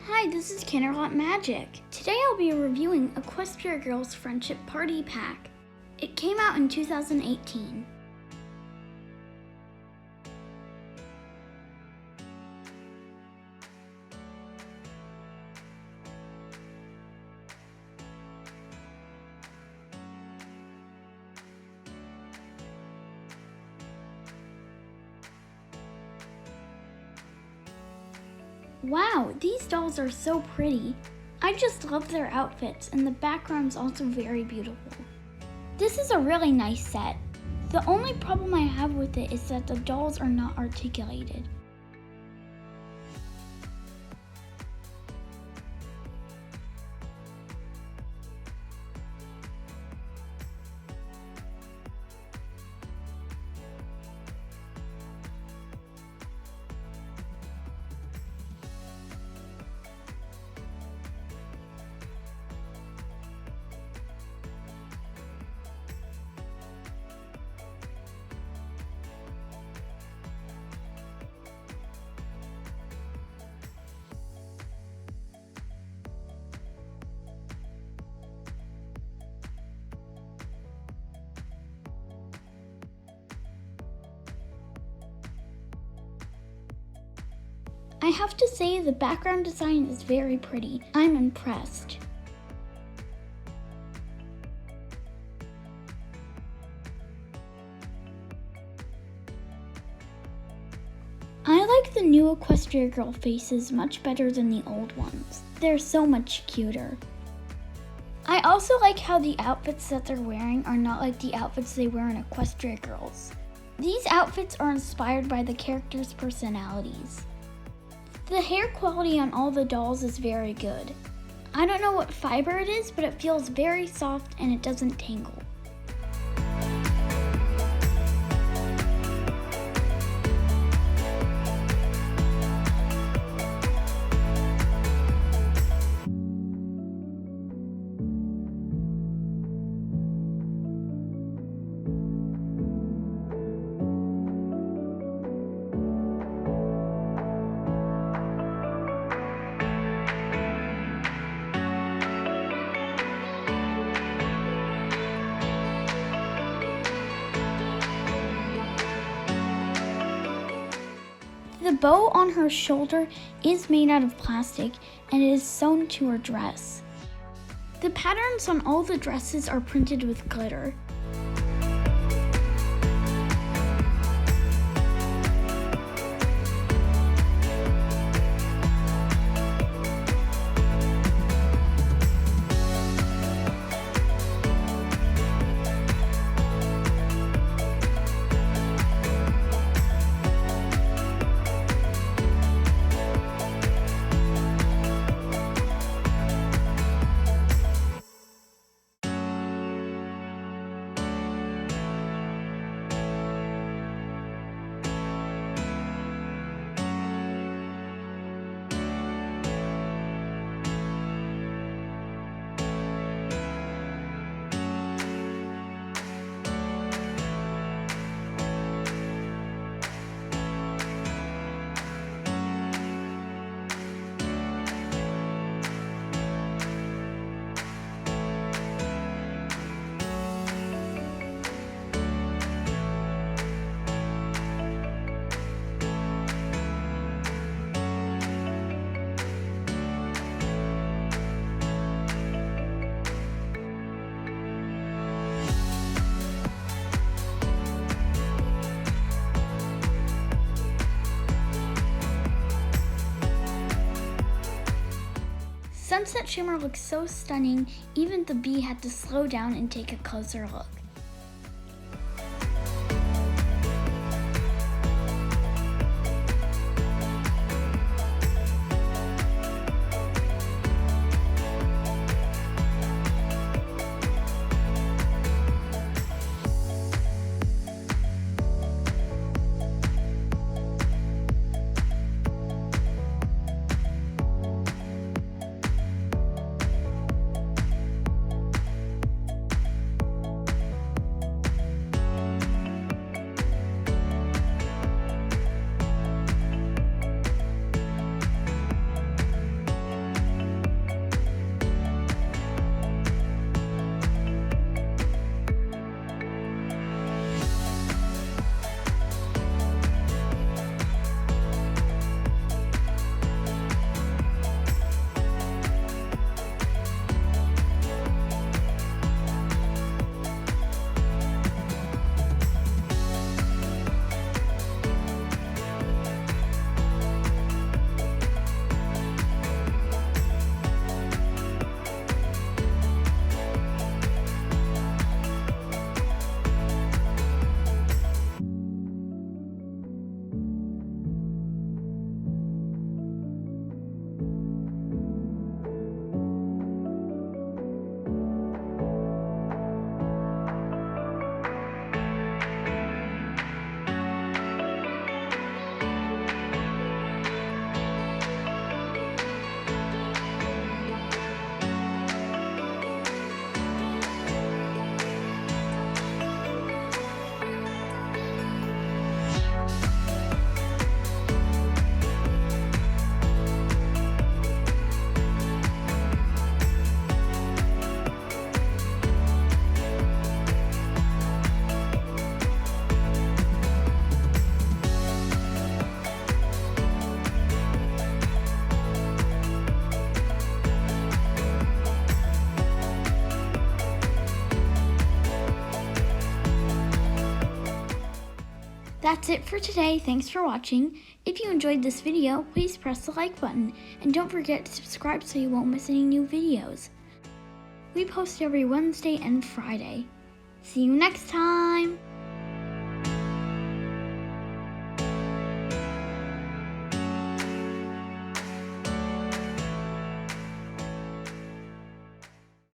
Hi, this is Canterlot Magic. Today I'll be reviewing Equestria Girls Friendship Party Pack. It came out in 2018. Wow, these dolls are so pretty. I just love their outfits, and the background's also very beautiful. This is a really nice set. The only problem I have with it is that the dolls are not articulated. I have to say the background design is very pretty. I'm impressed. I like the new Equestria Girl faces much better than the old ones. They're so much cuter. I also like how the outfits that they're wearing are not like the outfits they wear in Equestria Girls. These outfits are inspired by the characters' personalities. The hair quality on all the dolls is very good. I don't know what fiber it is, but it feels very soft and it doesn't tangle. The bow on her shoulder is made out of plastic and it is sewn to her dress. The patterns on all the dresses are printed with glitter. Sunset Shimmer looks so stunning, even the bee had to slow down and take a closer look. That's it for today. Thanks for watching. If you enjoyed this video, please press the like button. And don't forget to subscribe so you won't miss any new videos. We post every Wednesday and Friday. See you next time!